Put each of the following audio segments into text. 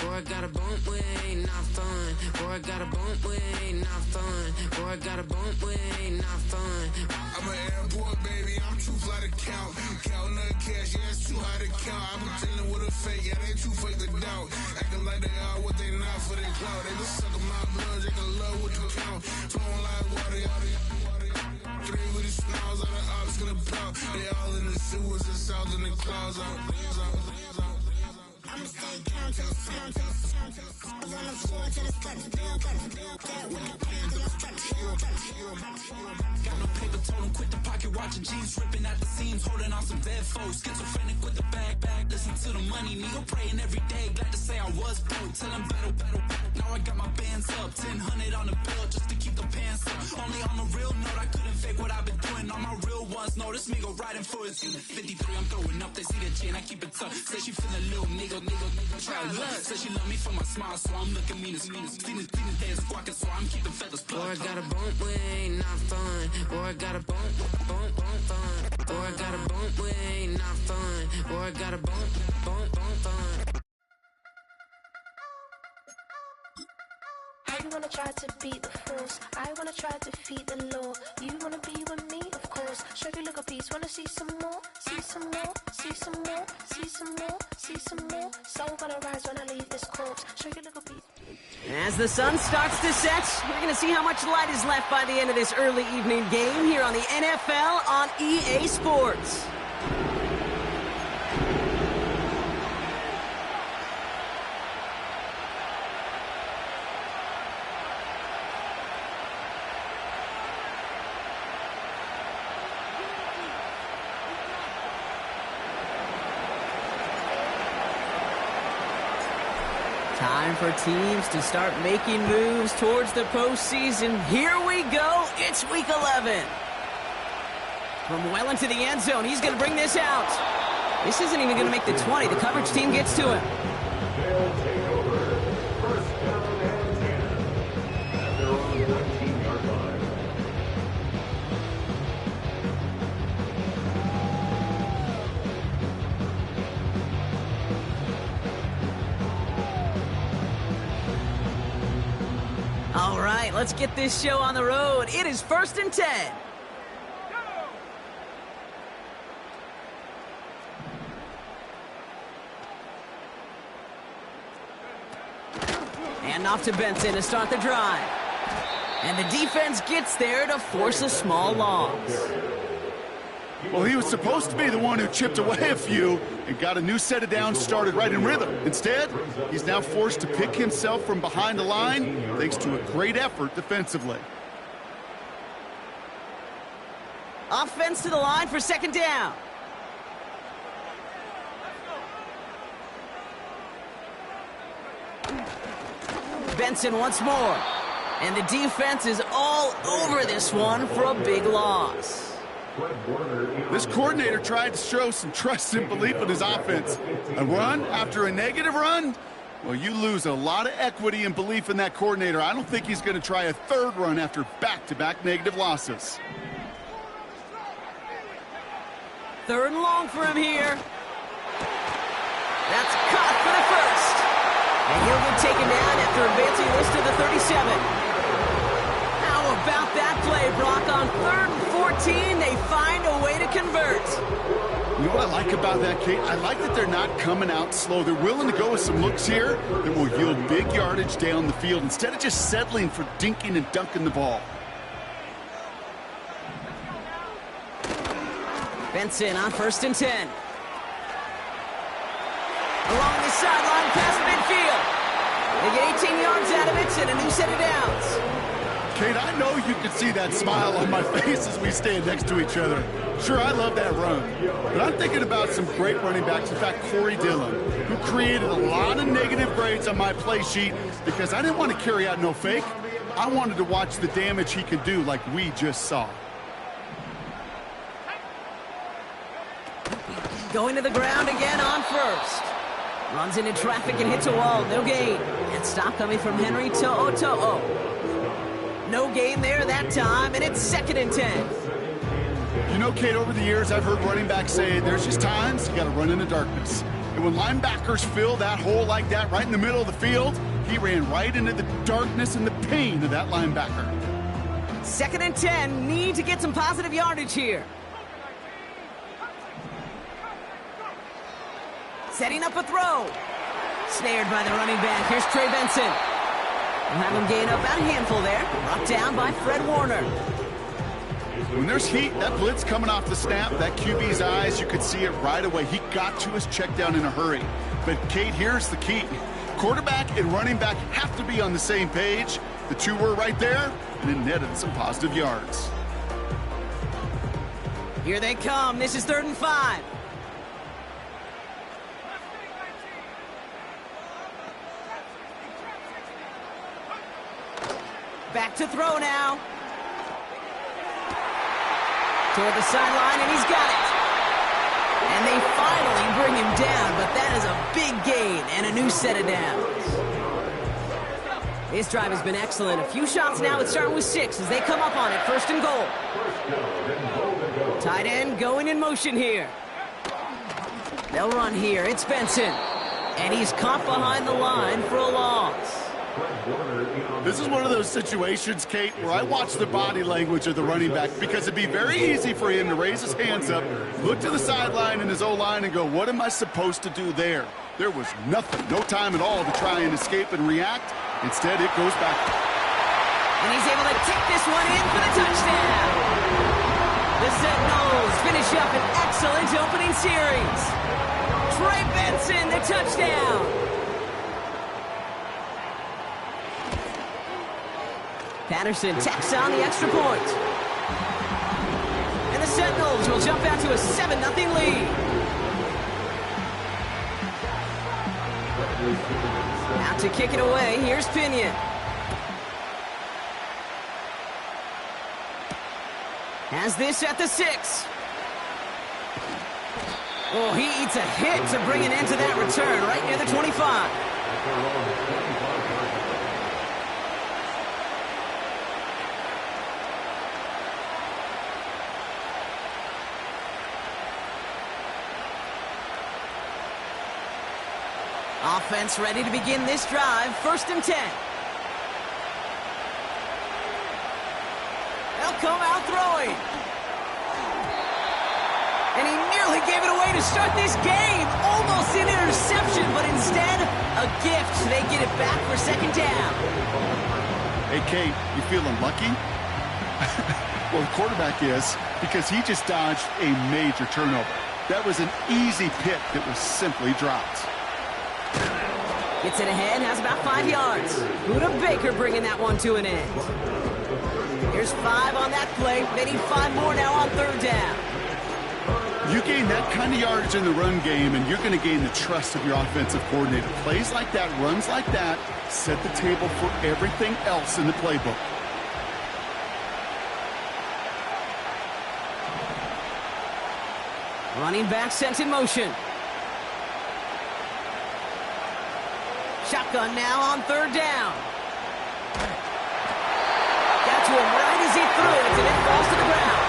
Boy, got a bump, we ain't not fun. Boy, got a bump, we ain't not fun. Boy, got a bump, we ain't not fun. I'm an airport baby, I'm too fly to count. Counting the cash, yeah, it's too high to count. I'm pretending with a fake, yeah, they too fake to doubt. Acting like they are what they not for their clout. They just sucking my blood, they can love what you count. Flowing like water, three with the smiles, all the ops gonna pout. They all in the sewers and south in the clouds. I'ma stay down to the sound, to the sound, to the sound. On the floor to the steps, build, that with the plan to the steps. Got no paper, told him quit the pocket, watching jeans ripping at the seams, holding on some dead foes. Schizophrenic with the bag, listen to the money, nigga praying every day. Glad to say I was broke, tell him battle. Now I got my bands up, 1000 on the bill just to keep the pants up. Only on the real note, I couldn't fake what I've been doing. All my real ones know this nigga riding for his 53, I'm throwing up, they see the chain, I keep it tough. Say she feeling little nigga, try luck. Say she love me for my smile, so I'm looking mean as Seen the days squawking, so I'm keeping feathers plucked. Boy, got a bump, we ain't not fun. Boy, got a bump, fun. Boy, got a bump, we ain't not fun. Boy, got a bump, fun. You wanna try to beat the force, I wanna try to defeat the law. You wanna be with me, of course. Show you look a piece, wanna see some more, see some more, see some more, see some more, see some more. Soul gonna rise when I leave this corpse. Show you look a piece. As the sun starts to set, we're going to see how much light is left by the end of this early evening game here on the NFL on EA Sports. Time for teams to start making moves towards the postseason. Here we go. It's week 11. From well into the end zone, he's going to bring this out. This isn't even going to make the 20. The coverage team gets to him. They'll take over. First down and 10. At their own 19-yard line. All right, let's get this show on the road. It is 1st and 10. And off to Benson to start the drive. And the defense gets there to force a small loss. Well, he was supposed to be the one who chipped away a few and got a new set of downs started right in rhythm. Instead, he's now forced to pick himself from behind the line thanks to a great effort defensively. Offense to the line for 2nd down. Benson once more. And the defense is all over this one for a big loss. This coordinator tried to show some trust and belief in his offense. A run after a negative run? Well, you lose a lot of equity and belief in that coordinator. I don't think he's going to try a 3rd run after back-to-back negative losses. 3rd and long for him here. That's caught for the 1st. And he'll get taken down after advancing this to the 37. How about that play, Brock? On 3rd and 14, they find a way to convert. You know what I like about that, Kate? I like that they're not coming out slow. They're willing to go with some looks here that will yield big yardage down the field instead of just settling for dinking and dunking the ball. Benson on 1st and 10. Along the sideline past midfield. They get 18 yards out of it and a new set of downs. Kate, I know you can see that smile on my face as we stand next to each other. Sure, I love that run. But I'm thinking about some great running backs. In fact, Corey Dillon, who created a lot of negative grades on my play sheet because I didn't want to carry out no fake. I wanted to watch the damage he could do like we just saw. Going to the ground again on 1st. Runs into traffic and hits a wall. No gain. And stop coming from Henry To'o. No gain there that time, and it's 2nd and 10. You know, Kate, over the years, I've heard running backs say there's just times you got to run in the darkness. And when linebackers fill that hole like that right in the middle of the field, he ran right into the darkness and the pain of that linebacker. 2nd and 10, need to get some positive yardage here. Setting up a throw. Snared by the running back. Here's Trey Benson. We'll have him gain up about a handful there. Brought down by Fred Warner. When there's heat, that blitz coming off the snap, that QB's eyes, you could see it right away. He got to his check down in a hurry. But, Kate, here's the key. Quarterback and running back have to be on the same page. The two were right there, and it netted some positive yards. Here they come. This is 3rd and 5. Back to throw now. Toward the sideline, and he's got it. And they finally bring him down, but that is a big gain and a new set of downs. This drive has been excellent. A few shots now. It's starting with 6 as they come up on it. 1st and goal. Tight end going in motion here. They'll run here. It's Benson. And he's caught behind the line for a loss. This is one of those situations, Kate, where I watch the body language of the running back because it'd be very easy for him to raise his hands up, look to the sideline in his O-line and go, what am I supposed to do there? There was nothing, no time at all to try and escape and react. Instead, it goes back. And he's able to kick this one in for the touchdown. The Sentinels finish up an excellent opening series. Trey Benson, the touchdown. Patterson tacks on the extra point. And the Sentinels will jump out to a 7-0 lead. Out to kick it away, here's Pinion. Has this at the 6. Oh, he eats a hit to bring an end to that return right near the 25. Offense ready to begin this drive. 1st and 10. They'll come out throwing. And he nearly gave it away to start this game. Almost an interception, but instead, a gift. They get it back for 2nd down. Hey, Kate, you feeling lucky? Well, the quarterback is, because he just dodged a major turnover. That was an easy pick that was simply dropped. Gets it ahead, has about 5 yards. Buda Baker bringing that one to an end. Here's 5 on that play. They need 5 more now on 3rd down. You gain that kind of yardage in the run game, and you're going to gain the trust of your offensive coordinator. Plays like that, runs like that, set the table for everything else in the playbook. Running back sent in motion. Shotgun now on 3rd down. Got to him right as he threw it, and it falls to the ground.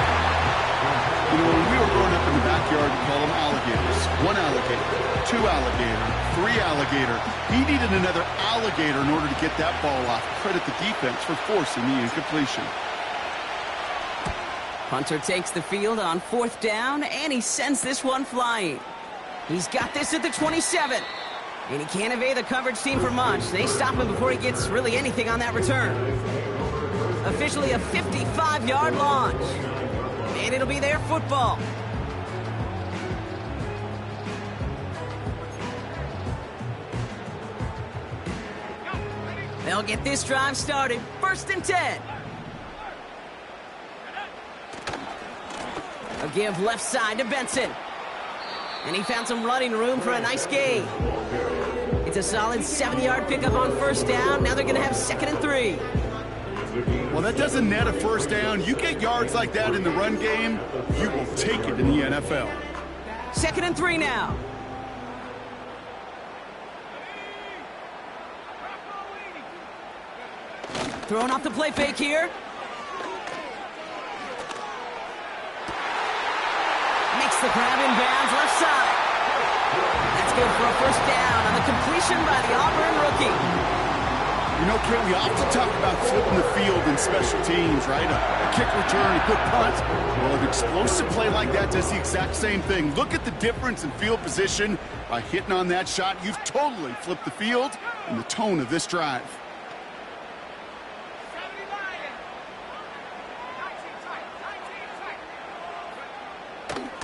You know, when we were growing up in the backyard, we call them alligators. 1 alligator, 2 alligator, 3 alligator. He needed another alligator in order to get that ball off. Credit the defense for forcing the incompletion. Hunter takes the field on 4th down, and he sends this one flying. He's got this at the 27. And he can't evade the coverage team for much. They stop him before he gets really anything on that return. Officially a 55-yard launch. And it'll be their football. They'll get this drive started. 1st and 10. A give left side to Benson. And he found some running room for a nice gain. It's a solid 7-yard pickup on 1st down. Now they're going to have 2nd and 3. Well, that doesn't net a 1st down. You get yards like that in the run game, you will take it in the NFL. 2nd and 3 now. Throwing off the play fake here. Makes the grab in bounds left side. That's good for a first down on the completion by the Auburn rookie. You know, Kate, we often talk about flipping the field in special teams, right? A kick return, a good punt. Well, an explosive play like that does the exact same thing. Look at the difference in field position. By hitting on that shot, you've totally flipped the field and the tone of this drive.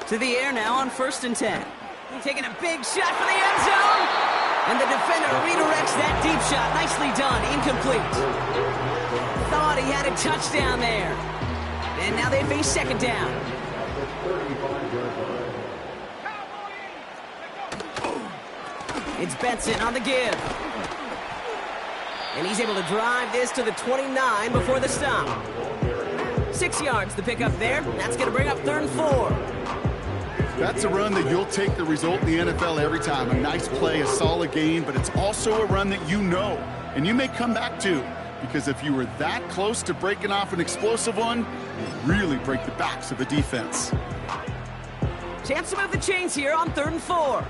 To the air now on 1st and 10. Taking a big shot for the end zone. And the defender redirects that deep shot. Nicely done. Incomplete. Thought he had a touchdown there. And now they face 2nd down. It's Benson on the give. And he's able to drive this to the 29 before the stop. 6 yards the pickup there. That's going to bring up 3rd and 4. That's a run that you'll take the result in the NFL every time. A nice play, a solid game, but it's also a run that you know and you may come back to, because if you were that close to breaking off an explosive one, you really break the backs of the defense. Chance to move the chains here on 3rd and 4.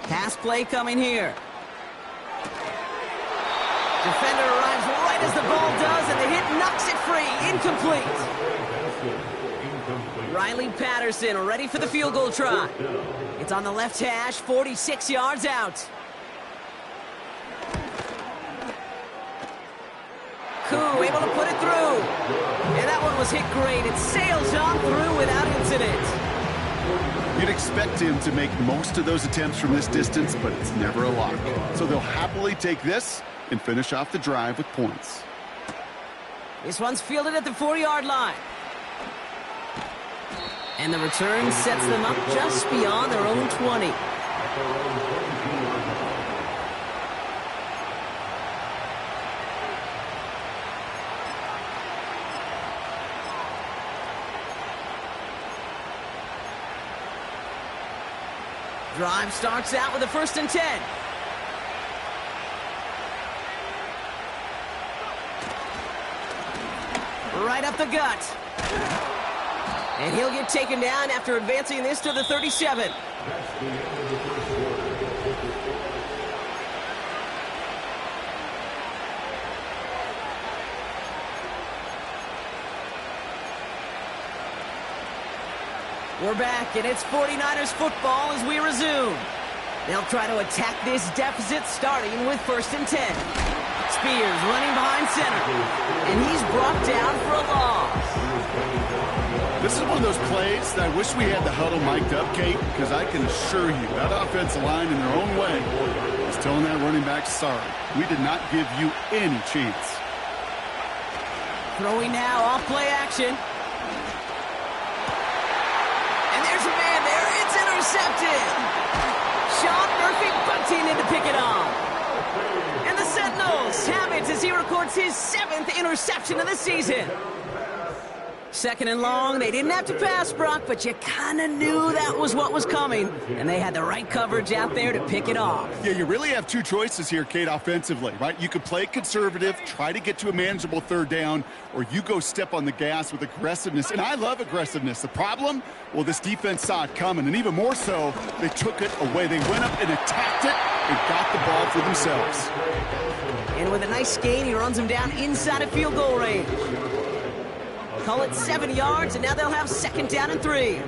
Pass play coming here. Defender arrives right as the ball does, and the hit knocks it free. Incomplete. Riley Patterson ready for the field goal try. It's on the left hash, 46 yards out. Koo able to put it through. And that one was hit great. It sails on through without incident. You'd expect him to make most of those attempts from this distance, but it's never a lock. So they'll happily take this and finish off the drive with points. This one's fielded at the 4-yard line. And the return sets them up just beyond their own 20. Drive starts out with a 1st and 10. Right up the gut. And he'll get taken down after advancing this to the 37. We're back, and it's 49ers football as we resume. They'll try to attack this deficit starting with 1st and 10. Spears running behind center, and he's brought down for a loss. This is one of those plays that I wish we had the huddle mic'd up, Kate, because I can assure you that offensive line in their own way is telling that running back, sorry, we did not give you any chance. Throwing now off play action. And there's a man there. It's intercepted. Sean Murphy bunting in to pick it off. And the Sentinels have it as he records his 7th interception of the season. 2nd and long. They didn't have to pass, Brock, but you kind of knew that was what was coming. And they had the right coverage out there to pick it off. Yeah, you really have two choices here, Kate, offensively, right? You could play conservative, try to get to a manageable 3rd down, or you go step on the gas with aggressiveness. And I love aggressiveness. The problem? Well, this defense saw it coming, and even more so, they took it away. They went up and attacked it and got the ball for themselves. And with a nice gain, he runs him down inside of field goal range. Call it 7 yards, and now they'll have 2nd down and 3.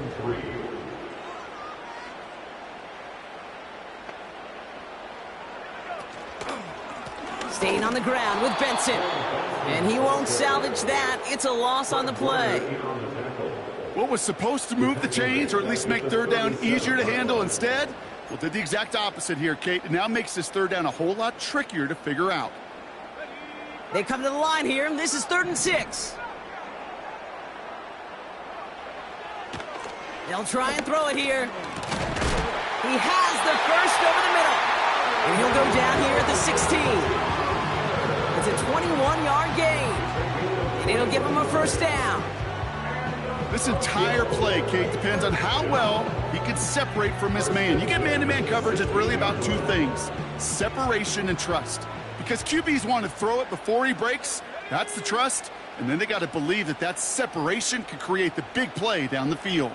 Staying on the ground with Benson. And he won't salvage that. It's a loss on the play. What was supposed to move the chains, or at least make 3rd down easier to handle instead? Well, did the exact opposite here, Kate. It now makes this 3rd down a whole lot trickier to figure out. They come to the line here, and this is 3rd and 6. They'll try and throw it here. He has the first over the middle. And he'll go down here at the 16. It's a 21-yard gain. And it'll give him a 1st down. This entire play, Kate, depends on how well he can separate from his man. You get man-to-man coverage, it's really about 2 things. separation and trust. Because QBs want to throw it before he breaks. That's the trust. And then they got to believe that that separation could create the big play down the field.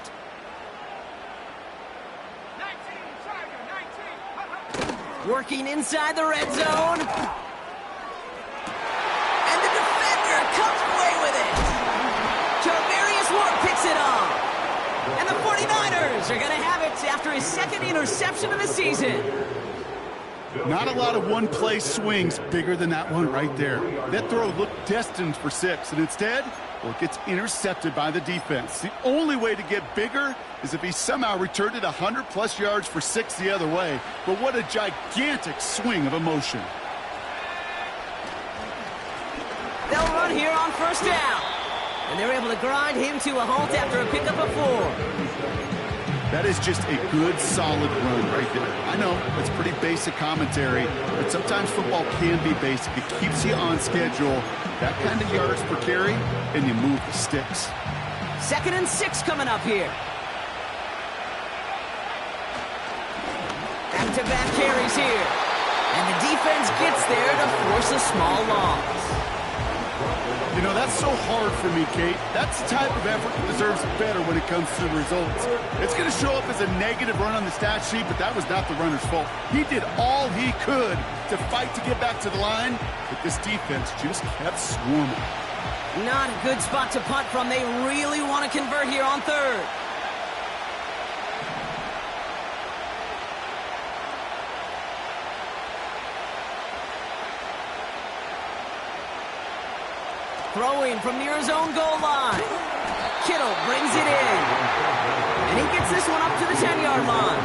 19, Working inside the red zone. And the defender comes away with it. Charvarius Ward picks it off. And the 49ers are going to have it after his second interception of the season. Not a lot of one-play swings bigger than that one right there. That throw looked destined for 6, and instead, well, it gets intercepted by the defense. The only way to get bigger is if he somehow returned it 100-plus yards for 6 the other way. But what a gigantic swing of emotion. They'll run here on first down. And they're able to grind him to a halt after a pickup of 4. That is just a good, solid run right there. I know, it's pretty basic commentary, but sometimes football can be basic. It keeps you on schedule. That kind of yards per carry, and you move the sticks. 2nd and 6 coming up here. Back-to-back carries here. And the defense gets there to force a small loss. You know, that's so hard for me, Kate. That's the type of effort that deserves better when it comes to the results. It's going to show up as a negative run on the stat sheet, but that was not the runner's fault. He did all he could to fight to get back to the line, but this defense just kept swarming. Not a good spot to punt from. They really want to convert here on 3rd. Throwing from near his own goal line. Kittle brings it in. And he gets this one up to the 10-yard line.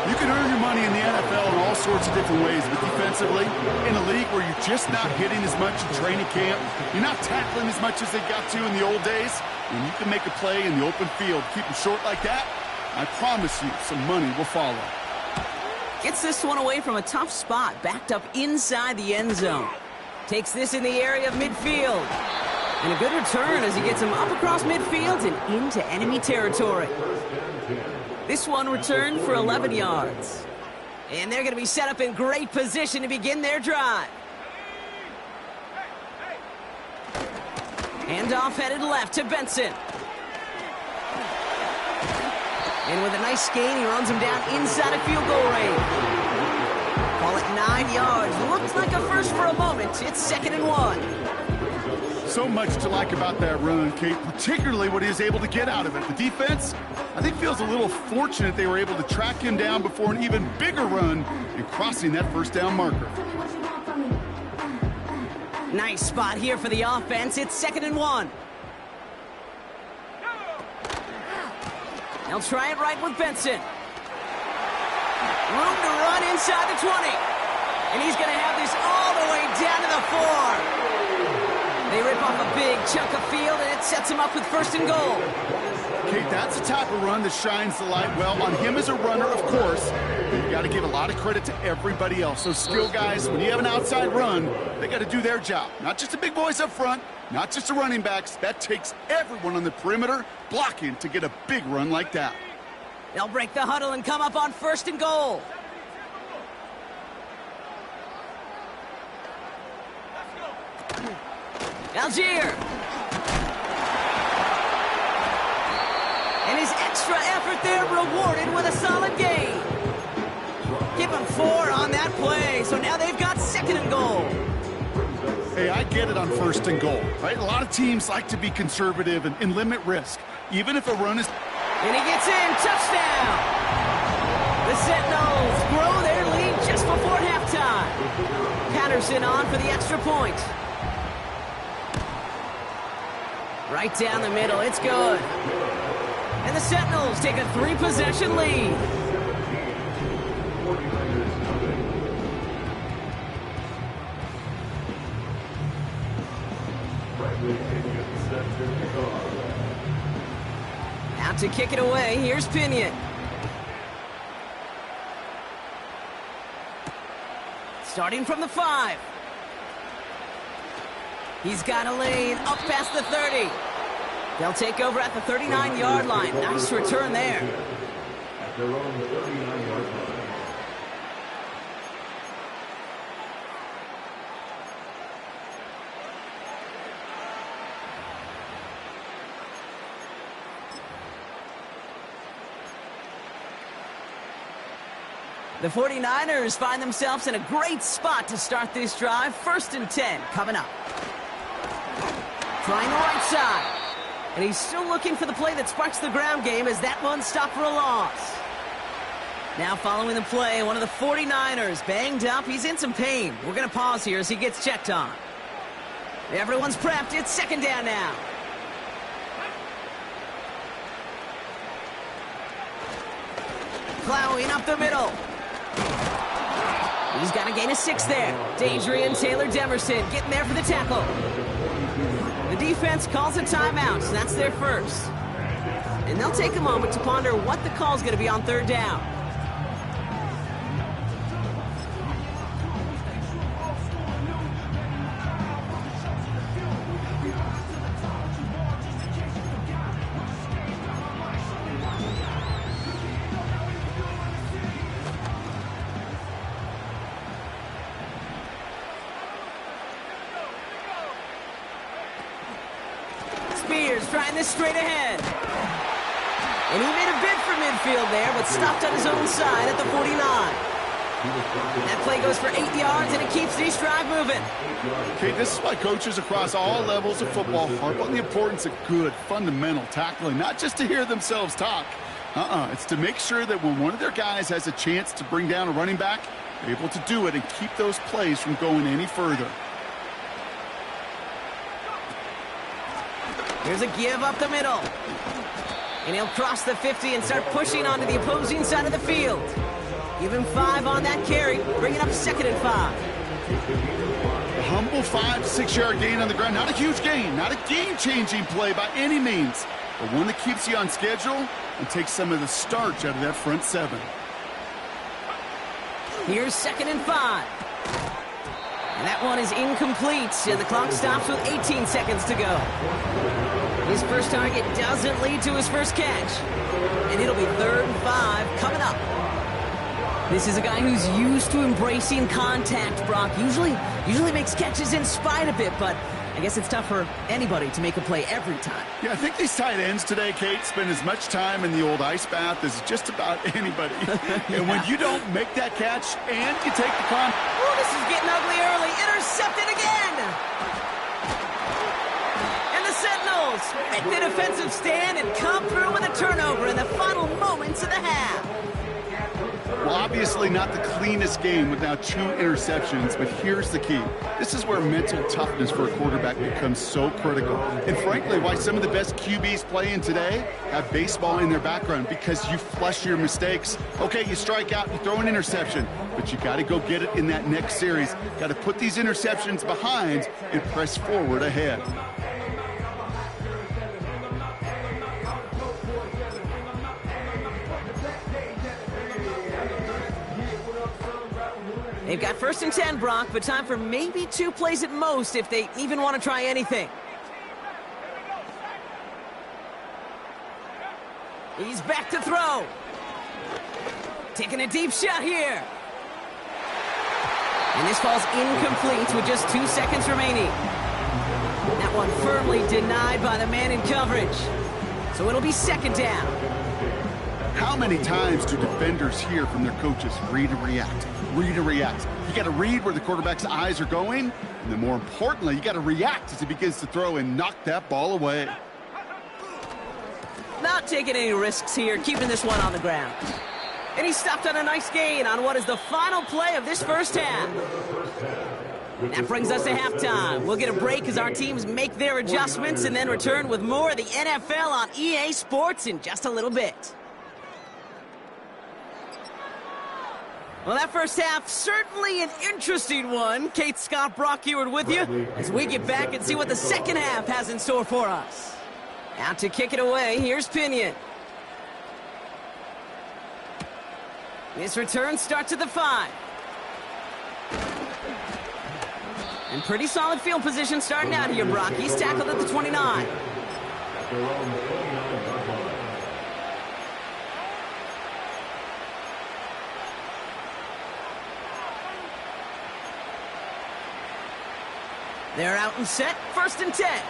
You can earn your money in the NFL in all sorts of different ways, but defensively, in a league where you're just not hitting as much in training camp, you're not tackling as much as they got to in the old days, when you can make a play in the open field, keep them short like that, I promise you some money will follow. Gets this one away from a tough spot, backed up inside the end zone. Takes this in the area of midfield. And a good return as he gets him up across midfield and into enemy territory. This one returned for 11 yards. And they're going to be set up in great position to begin their drive. Handoff headed left to Benson. And with a nice gain, he runs him down inside of field goal range. Call it 9 yards. Looks like a first for a moment. It's 2nd and 1. So much to like about that run, Kate, particularly what he was able to get out of it. The defense, I think, feels a little fortunate they were able to track him down before an even bigger run and crossing that first down marker. Nice spot here for the offense. It's 2nd and 1. They'll try it right with Benson. Room to run inside the 20. And he's going to have this all the way down to the 4. They rip off a big chunk of field, and it sets him up with 1st and goal. Kate, that's the type of run that shines the light well on him as a runner, of course. You got to give a lot of credit to everybody else. Those skill guys, when you have an outside run, they got to do their job. Not just the big boys up front, not just the running backs. That takes everyone on the perimeter blocking to get a big run like that. They'll break the huddle and come up on 1st and goal. Algier. And his extra effort there rewarded with a solid gain. Give him 4 on that play, so now they've got 2nd and goal. Hey, I get it on 1st and goal, right? A lot of teams like to be conservative and limit risk, even if a run is... And he gets in, touchdown! The Sentinels grow their lead just before halftime. Patterson on for the extra point. Right down the middle, it's good. And the Sentinels take a 3-possession lead. Out to kick it away, here's Pinion. Starting from the 5. He's got a lane up past the 30. They'll take over at the 39-yard line. Nice return there. At their own 39-yard line. The 49ers find themselves in a great spot to start this drive. 1st and 10 coming up. Trying the right side. And he's still looking for the play that sparks the ground game as that one stopped for a loss. Now following the play, one of the 49ers banged up. He's in some pain. We're going to pause here as he gets checked on. Everyone's prepped. It's 2nd down now. Plowing up the middle. He's got to gain a 6 there. Dangery and Taylor Demerson getting there for the tackle. The defense calls a timeout, so that's their first. And they'll take a moment to ponder what the call's going to be on 3rd down. Trying this straight ahead. And he made a bid for midfield there, but stopped on his own side at the 49. That play goes for 8 yards, and it keeps this drive moving. Okay, this is why coaches across all levels of football harp on the importance of good, fundamental tackling, not just to hear themselves talk. It's to make sure that when one of their guys has a chance to bring down a running back, they're able to do it and keep those plays from going any further. Here's a give up the middle. And he'll cross the 50 and start pushing onto the opposing side of the field. Give him 5 on that carry. Bring it up 2nd and 5. A humble 5 to 6 yard gain on the ground. Not a huge gain. Not a game-changing play by any means. But one that keeps you on schedule and takes some of the starch out of that front 7. Here's 2nd and 5. And that one is incomplete, and the clock stops with 18 seconds to go. His first target doesn't lead to his first catch. And it'll be 3rd and 5 coming up. This is a guy who's used to embracing contact, Brock. Usually makes catches in spite of it, but I guess it's tough for anybody to make a play every time. Yeah, I think these tight ends today, Kate, spend as much time in the old ice bath as just about anybody. And when you don't make that catch and you take the con... Oh, this is getting ugly early. Intercepted again. And the Sentinels make the defensive stand and come through with a turnover in the final moments of the half. Well, obviously not the cleanest game with now 2 interceptions, but here's the key. This is where mental toughness for a quarterback becomes so critical. And frankly, why some of the best QBs playing today have baseball in their background, because you flush your mistakes. Okay, you strike out, you throw an interception, but you got to go get it in that next series. Got to put these interceptions behind and press forward ahead. They've got 1st and 10, Brock, but time for maybe 2 plays at most if they even want to try anything. He's back to throw. Taking a deep shot here. And this falls incomplete with just 2 seconds remaining. That one firmly denied by the man in coverage. So it'll be 2nd down. How many times do defenders hear from their coaches, read and react? Read and react. You got to read where the quarterback's eyes are going, and then more importantly, you got to react as he begins to throw and knock that ball away. Not taking any risks here, keeping this one on the ground. And he stopped on a nice gain on what is the final play of this first half. That brings us to halftime. We'll get a break as our teams make their adjustments and then return with more of the NFL on EA Sports in just a little bit. Well, that first half, certainly an interesting one. Kate, Scott, Brock Eward with you as we get back and see what the second half has in store for us. Out to kick it away, here's Pinion. This return starts at the 5. And pretty solid field position starting out here, Brock. He's tackled at the 29. They're out and set, 1st and 10.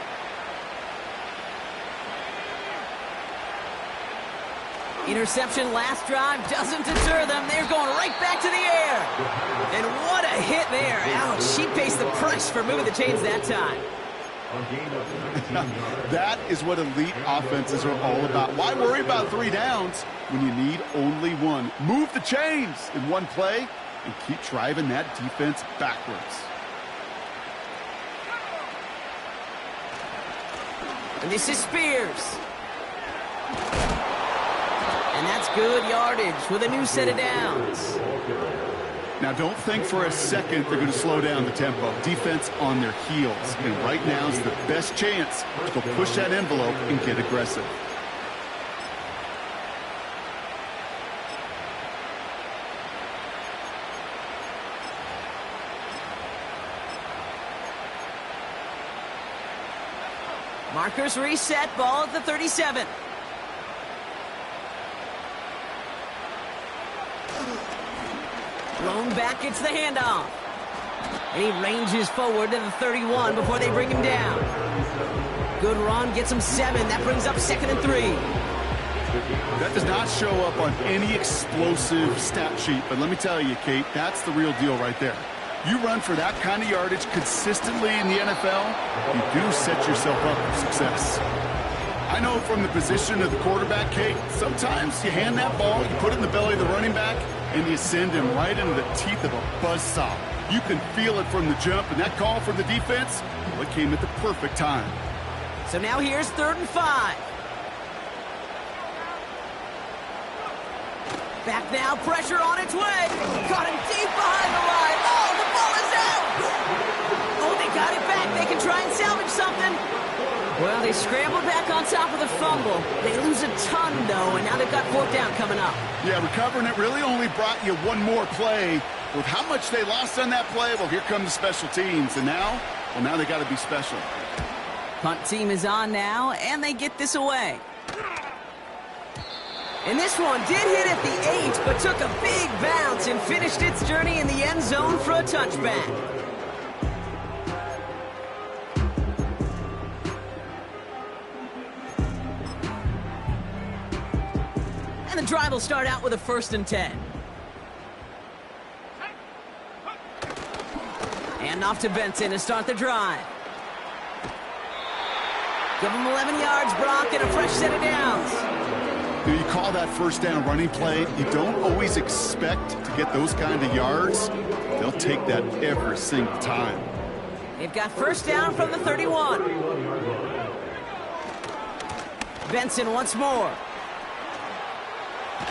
Interception last drive doesn't deter them. They're going right back to the air. And what a hit there. Ouch, she pays the price for moving the chains that time. That is what elite offenses are all about. Why worry about 3 downs when you need only 1? Move the chains in one play and keep driving that defense backwards. And this is Spears. And that's good yardage with a new set of downs. Now, don't think for a second they're going to slow down the tempo. Defense on their heels. And right now is the best chance to go push that envelope and get aggressive. Markers reset, ball at the 37. Thrown back, gets the handoff. And he ranges forward to the 31 before they bring him down. Good run, gets him 7. That brings up 2nd and 3. That does not show up on any explosive stat sheet, but let me tell you, Kate, that's the real deal right there. You run for that kind of yardage consistently in the NFL, you do set yourself up for success. I know from the position of the quarterback, Kate, sometimes you hand that ball, you put it in the belly of the running back, and you send him right into the teeth of a buzzsaw. You can feel it from the jump, and that call from the defense, well, it came at the perfect time. So now here's 3rd and 5. Back now, pressure on its way. Got him deep behind the line. Oh, the ball is out! Oh, they got it back. They can try and salvage something. Well, they scrambled back on top of the fumble. They lose a ton, though, and now they've got 4th down coming up. Yeah, recovering it really only brought you one more play. With how much they lost on that play, well, here come the special teams. And now, well, now they got to be special. Punt team is on now, and they get this away. And this one did hit at the 8, but took a big bounce and finished its journey in the end zone for a touchback. And the drive will start out with a 1st and 10. And off to Benson to start the drive. Give him 11 yards, Brock, and a fresh set of downs. You call that 1st down running play, you don't always expect to get those kind of yards. They'll take that every single time. They've got 1st down from the 31. Benson once more.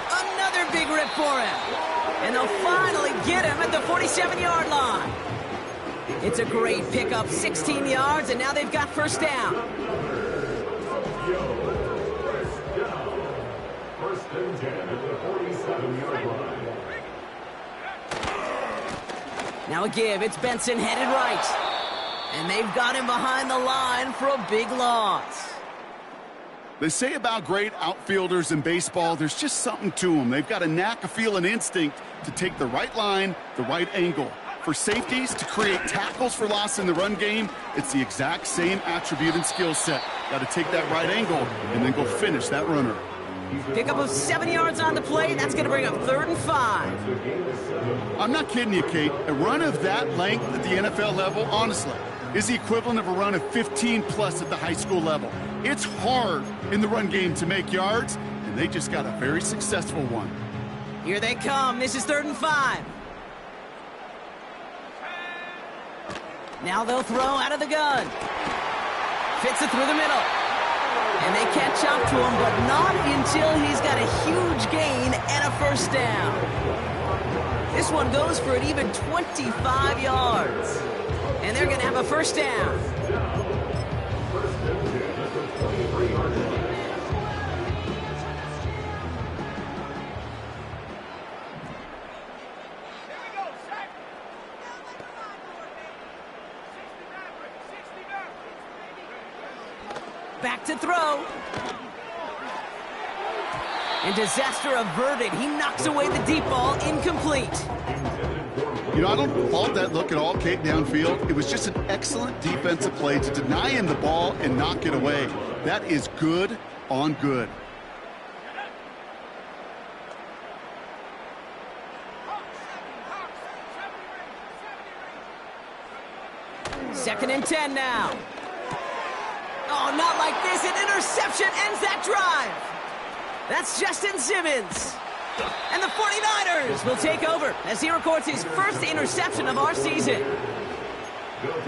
Another big rip for him. And they'll finally get him at the 47-yard line. It's a great pickup, 16 yards, and now they've got 1st down. Now a give, it's Benson headed right. And they've got him behind the line for a big loss. They say about great outfielders in baseball, there's just something to them. They've got a knack, a feel, and instinct to take the right line, the right angle. For safeties to create tackles for loss in the run game, it's the exact same attribute and skill set. Got to take that right angle and then go finish that runner. Pickup of 7 yards on the play. That's going to bring up 3rd and 5. I'm not kidding you, Kate. A run of that length at the NFL level, honestly, is the equivalent of a run of 15-plus at the high school level. It's hard in the run game to make yards, and they just got a very successful one. Here they come. This is 3rd and 5. Now they'll throw out of the gun. Fits it through the middle. And they catch up to him, but not until he's got a huge gain and a 1st down. This one goes for an even 25 yards. And they're going to have a 1st down. Back to throw. And disaster averted. He knocks away the deep ball, incomplete. You know, I don't fault that look at all, Kate, downfield. It was just an excellent defensive play to deny him the ball and knock it away. That is good on good. 2nd and 10 now. Oh, not like this. An interception ends that drive. That's Justin Simmons. And the 49ers will take over as he records his first interception of our season.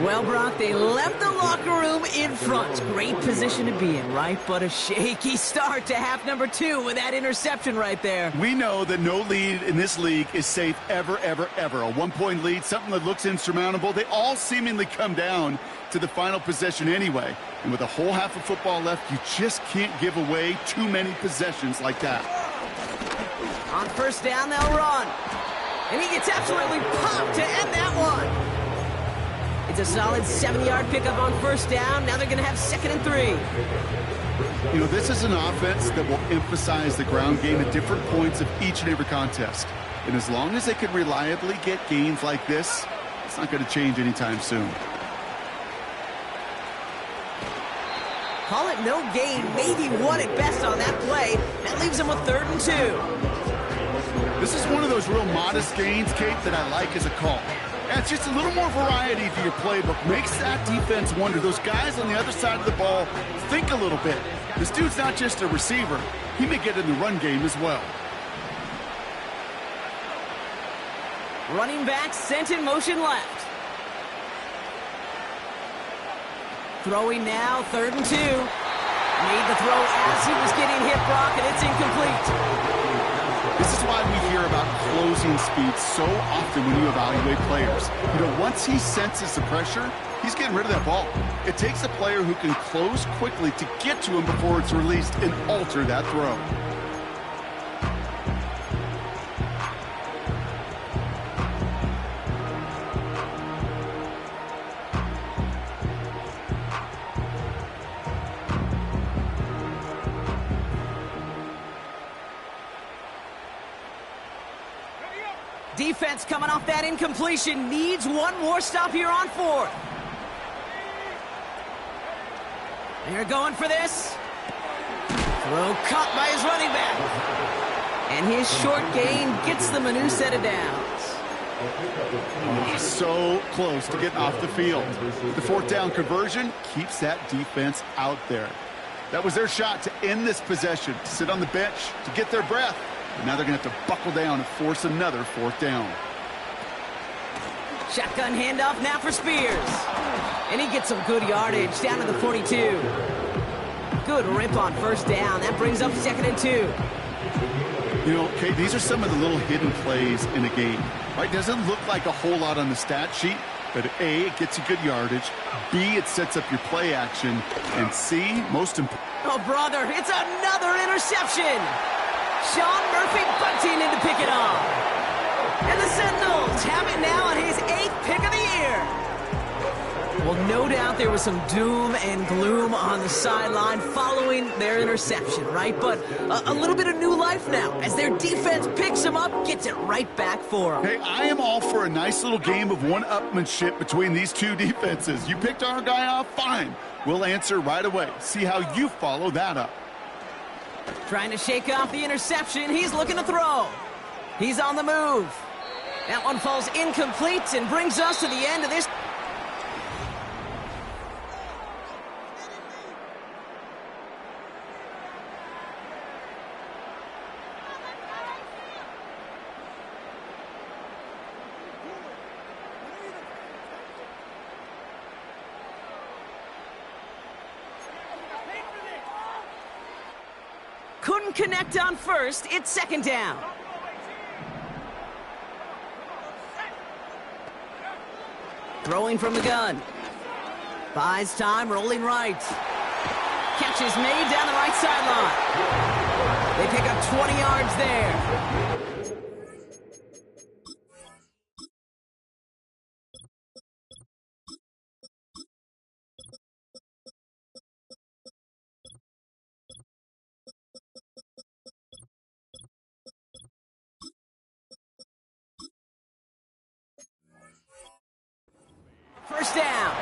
Well, Brock, they left the locker room in front. Great position to be in, right? But a shaky start to half number 2 with that interception right there. We know that no lead in this league is safe ever, ever, ever. A one-point lead, something that looks insurmountable. They all seemingly come down to the final possession anyway. And with a whole half of football left, you just can't give away too many possessions like that. On 1st down, they'll run. And he gets absolutely popped to end that one. It's a solid 7-yard pickup on 1st down. Now they're going to have 2nd and 3. You know, this is an offense that will emphasize the ground game at different points of each and every contest. And as long as they can reliably get gains like this, it's not going to change anytime soon. Call it no gain, maybe 1 at best on that play. That leaves them with 3rd and 2. This is one of those real modest gains, Kate, that I like as a call. And it's just a little more variety to your playbook. Makes that defense wonder. Those guys on the other side of the ball think a little bit. This dude's not just a receiver. He may get in the run game as well. Running back sent in motion left. Throwing now, 3rd and 2. Made the throw as he was getting hit, Brock, and it's incomplete. This is why we hear about closing speed so often when you evaluate players. You know, once he senses the pressure, he's getting rid of that ball. It takes a player who can close quickly to get to him before it's released and alter that throw. Defense coming off that incompletion needs one more stop here on 4th. They're going for this. Throw caught by his running back. And his short gain gets them a new set of downs. So close to getting off the field. The 4th down conversion keeps that defense out there. That was their shot to end this possession, to sit on the bench, to get their breath. But now they're going to have to buckle down and force another 4th down. Shotgun handoff now for Spears. And he gets some good yardage down to the 42. Good rip on 1st down. That brings up 2nd and 2. You know, Kate, these are some of the little hidden plays in a game. Right? Doesn't look like a whole lot on the stat sheet, but A, it gets you good yardage. B, it sets up your play action. And C, most important. Oh, brother, it's another interception. Sean Murphy bunting in to pick it off. And the Sentinels have it now on his 8th pick of the year. Well, no doubt there was some doom and gloom on the sideline following their interception, right? But a little bit of new life now as their defense picks them up, gets it right back for them. Hey, I am all for a nice little game of one-upmanship between these two defenses. You picked our guy off, fine. We'll answer right away. See how you follow that up. Trying to shake off the interception. He's looking to throw. He's on the move. That one falls incomplete and brings us to the end of this. Couldn't connect on 1st. It's 2nd down. Throwing from the gun. Buys time, rolling right. Catch is made down the right sideline. They pick up 20 yards there. First down.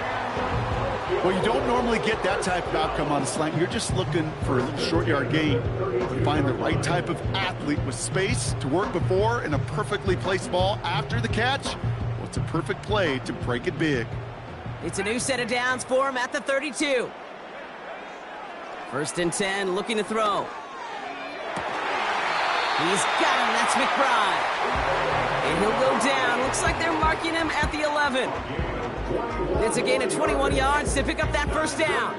Well, you don't normally get that type of outcome on a slant. You're just looking for a little short yard gain. You find the right type of athlete with space to work before and a perfectly placed ball after the catch. Well, it's a perfect play to break it big. It's a new set of downs for him at the 32. 1st and 10, looking to throw. He's got him, that's McBride. And he'll go down. Looks like they're marking him at the 11. It's a gain of 21 yards to pick up that 1st down.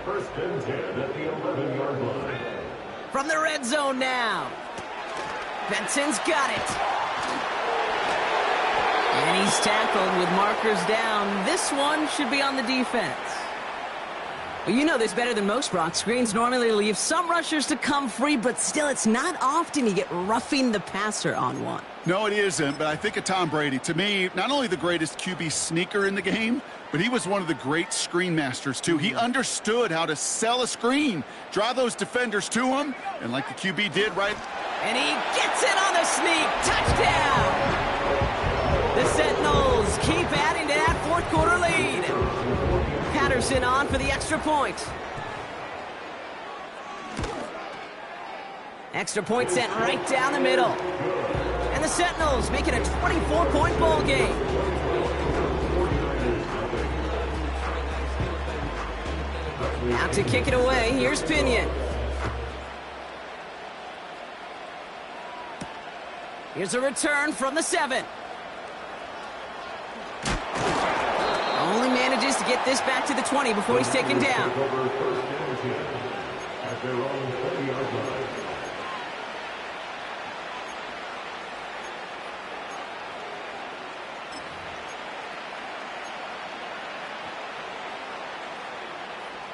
First and 10 at the 11-yard line. From the red zone now. Benson's got it. And he's tackled with markers down. This one should be on the defense. Well, you know this better than most, Brock. Screens normally leave some rushers to come free, but still, it's not often you get roughing the passer on one. No, it isn't, but I think of Tom Brady. To me, not only the greatest QB sneaker in the game, but he was one of the great screen masters, too. He understood how to sell a screen, draw those defenders to him, and like the QB did, right? And he gets it on the sneak. Touchdown! The Sentinels keep adding to that 4th quarter lead. Patterson on for the extra point. Extra point sent right down the middle. And the Sentinels make it a 24-point ball game. Now to kick it away, here's Pinion. Here's a return from the 7. Only manages to get this back to the 20 before he's taken down.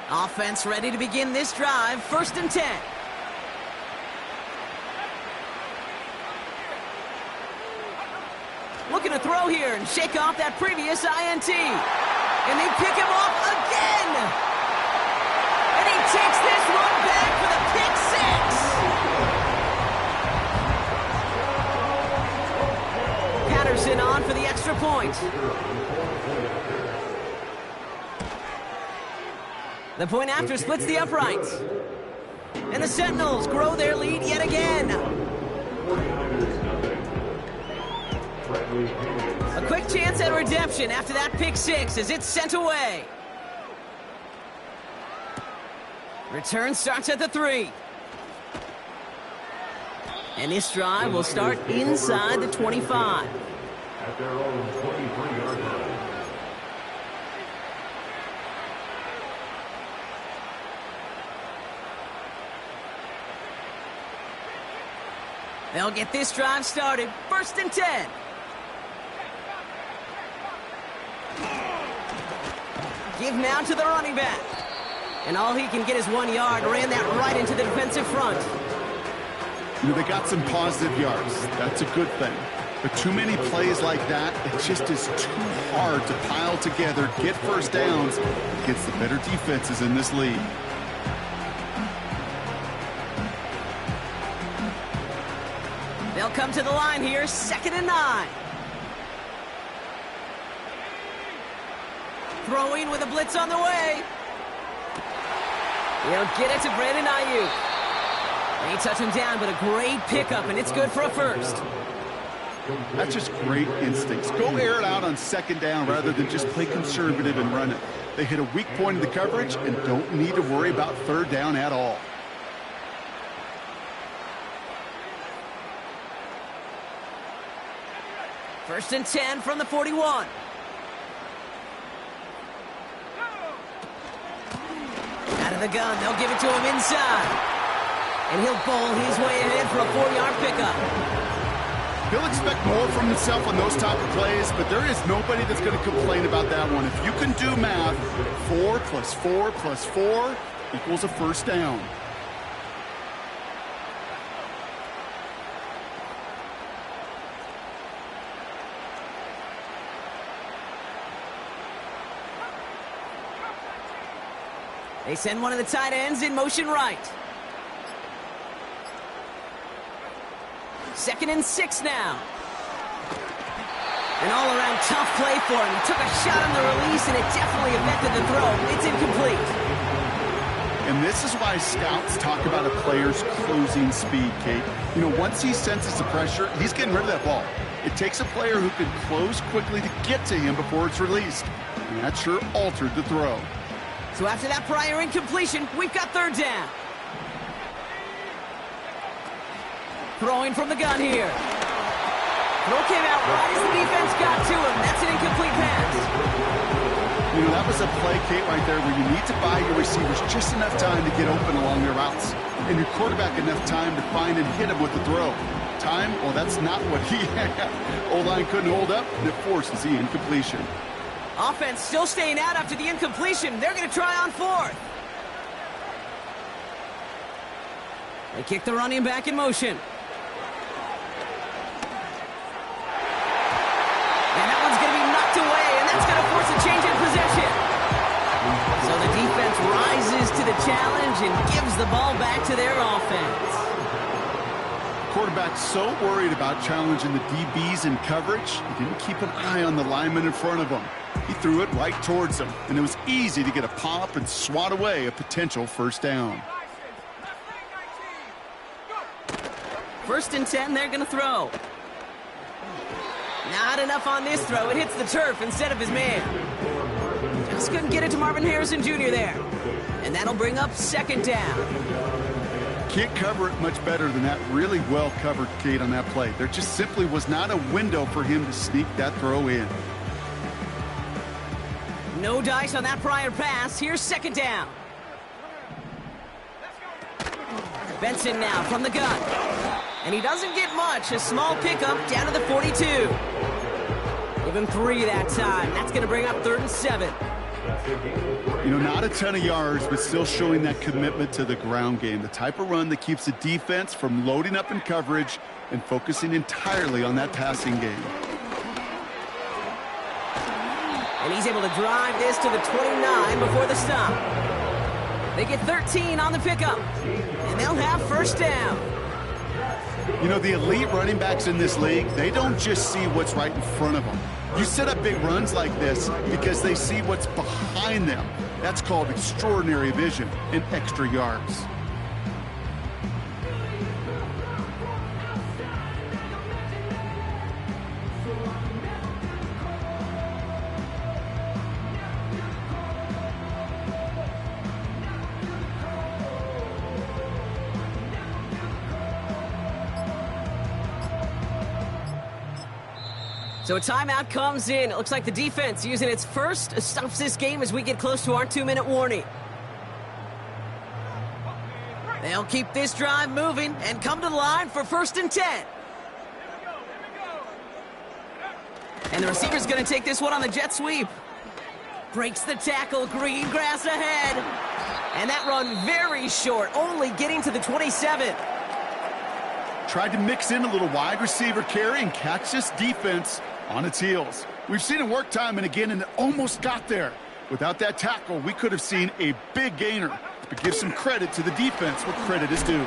Offense ready to begin this drive. 1st and 10. Looking to throw here and shake off that previous INT. And they pick him off again. And he takes this one back for the pick 6. Patterson on for the extra point. The point after splits the uprights. And the Sentinels grow their lead yet again. A quick chance at redemption after that pick 6 as it's sent away. Return starts at the 3. And this drive will start inside the 25. At their own 23-yard line. They'll get this drive started. 1st and 10. Give now to the running back. And all he can get is 1 yard. Ran that right into the defensive front. You know, they got some positive yards. That's a good thing. But too many plays like that, it just is too hard to pile together, get 1st downs against the better defenses in this league. They'll come to the line here, 2nd and 9. Throwing with a blitz on the way. He'll get it to Brandon Ayuk. They touch him down, but a great pickup, and it's good for a 1st. That's just great instincts. Go air it out on 2nd down rather than just play conservative and run it. They hit a weak point in the coverage and don't need to worry about 3rd down at all. First and 10 from the 41. Out of the gun, they'll give it to him inside. And he'll bowl his way ahead for a 4-yard pickup. He'll expect more from himself on those type of plays, but there is nobody that's going to complain about that one. If you can do math, 4 plus 4 plus 4 equals a 1st down. They send one of the tight ends in motion right. 2nd and 6 now. An all-around tough play for him. He took a shot on the release, and it definitely affected the throw. It's incomplete. And this is why scouts talk about a player's closing speed, Kate. You know, once he senses the pressure, he's getting rid of that ball. It takes a player who can close quickly to get to him before it's released. And that sure altered the throw. So after that prior incompletion, we've got third down. Throwing from the gun here. Throw came out right as the defense got to him. That's an incomplete pass. You know, that was a play, Kate, right there where you need to buy your receivers just enough time to get open along their routes. And your quarterback enough time to find and hit him with the throw. Time, well, that's not what he had. O-line couldn't hold up, and it forces the incompletion. Offense still staying out after the incompletion. They're going to try on fourth. They kick the running back in motion. And that one's going to be knocked away, and that's going to force a change in possession. So the defense rises to the challenge and gives the ball back to their offense. Quarterback's so worried about challenging the DBs in coverage, he didn't keep an eye on the lineman in front of him. He threw it right towards him, and it was easy to get a pop and swat away a potential first down. 1st and 10, they're going to throw. Not enough on this throw. It hits the turf instead of his man. Just couldn't get it to Marvin Harrison Jr. there. And that'll bring up 2nd down. Can't cover it much better than that. Really well covered, Kate, on that play. There just simply was not a window for him to sneak that throw in. No dice on that prior pass. Here's 2nd down. Benson now from the gun. And he doesn't get much. A small pickup down to the 42. Give him 3 that time. That's going to bring up 3rd and 7. You know, not a ton of yards, but still showing that commitment to the ground game. The type of run that keeps the defense from loading up in coverage and focusing entirely on that passing game. And he's able to drive this to the 29 before the stop. They get 13 on the pickup. And they'll have 1st down. You know, the elite running backs in this league, they don't just see what's right in front of them. You set up big runs like this because they see what's behind them. That's called extraordinary vision and extra yards. So a timeout comes in. It looks like the defense using its first stops this game as we get close to our 2-minute warning. They'll keep this drive moving and come to the line for 1st and 10. And the receiver's going to take this one on the jet sweep. Breaks the tackle, green grass ahead. And that run very short, only getting to the 27. Tried to mix in a little wide receiver carry and catch this defense on its heels. We've seen it work time and again, and it almost got there. Without that tackle, we could have seen a big gainer. But give some credit to the defense where credit is due.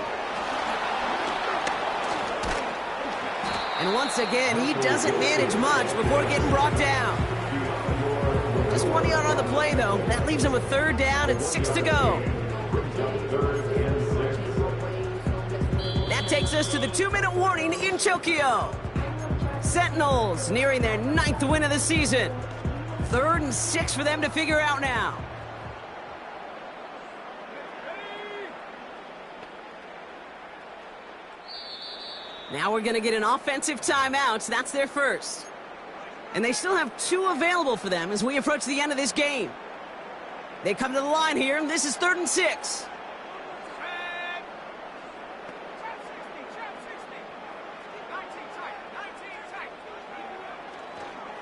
And once again, he doesn't manage much before getting brought down. Just 1 yard on the play, though. That leaves him with 3rd down and 6 to go. That takes us to the 2-minute warning in Tokyo. Sentinels nearing their 9th win of the season. 3rd and 6 for them to figure out now. Now we're going to get an offensive timeout. That's their first. And they still have 2 available for them as we approach the end of this game. They come to the line here, and this is 3rd and 6.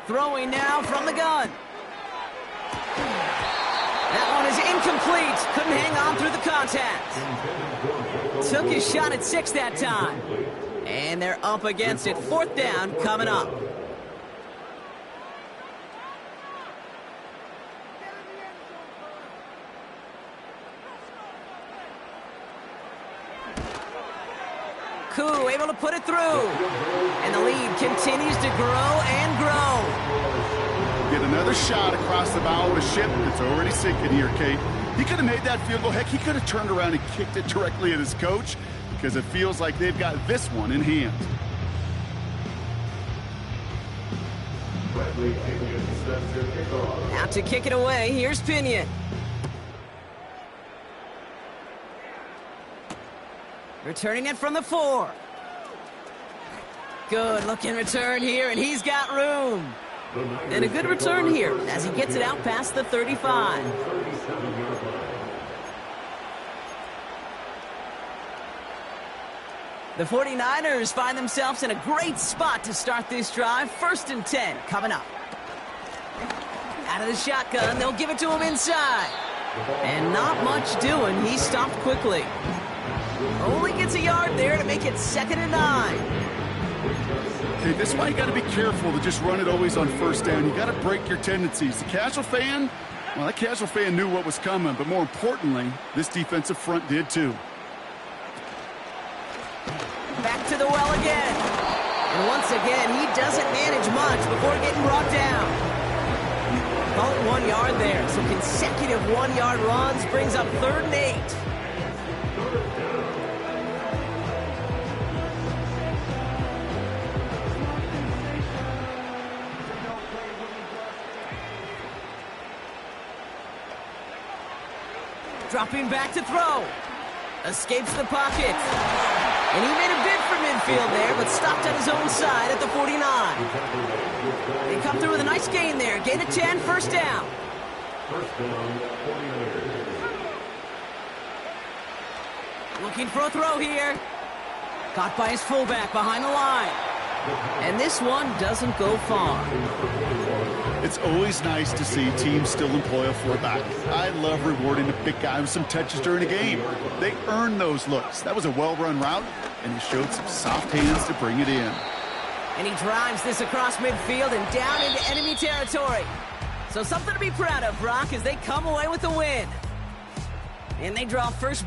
Throwing now from the gun. That one is incomplete. Couldn't hang on through the contact. Took his shot at 6 that time. And they're up against it. 4th down coming up. Koo able to put it through. And the lead continues to grow and grow. Get another shot across the bow of a ship that's already sinking here, Kate. He could have made that field goal. Heck, he could have turned around and kicked it directly at his coach because it feels like they've got this one in hand. Friendly Pinion sets their kickoff. Out to kick it away, here's Pinion. Returning it from the 4. Good looking return here, and he's got room. And a good return here as he gets it out past the 35. The 49ers find themselves in a great spot to start this drive. 1st and 10 coming up. Out of the shotgun, they'll give it to him inside. And not much doing. He stopped quickly. Only gets a yard there to make it 2nd and 9. Okay, this is why you got to be careful to just run it always on 1st down. You got to break your tendencies. The casual fan, well, that casual fan knew what was coming, but more importantly, this defensive front did too. Back to the well again. And once again, he doesn't manage much before getting brought down. Call it 1 yard there. So consecutive 1-yard runs brings up 3rd and 8. Dropping back to throw. Escapes the pocket. And he made a bid for midfield there, but stopped on his own side at the 49. They come through with a nice gain there. Gain of 10, 1st down. First down, 49ers. Looking for a throw here. Caught by his fullback behind the line. And this one doesn't go far. It's always nice to see teams still employ a fullback. I love rewarding a big guy with some touches during a game. They earn those looks. That was a well-run route, and he showed some soft hands to bring it in. And he drives this across midfield and down into enemy territory. So something to be proud of, Brock, as they come away with the win. And they draw first blood.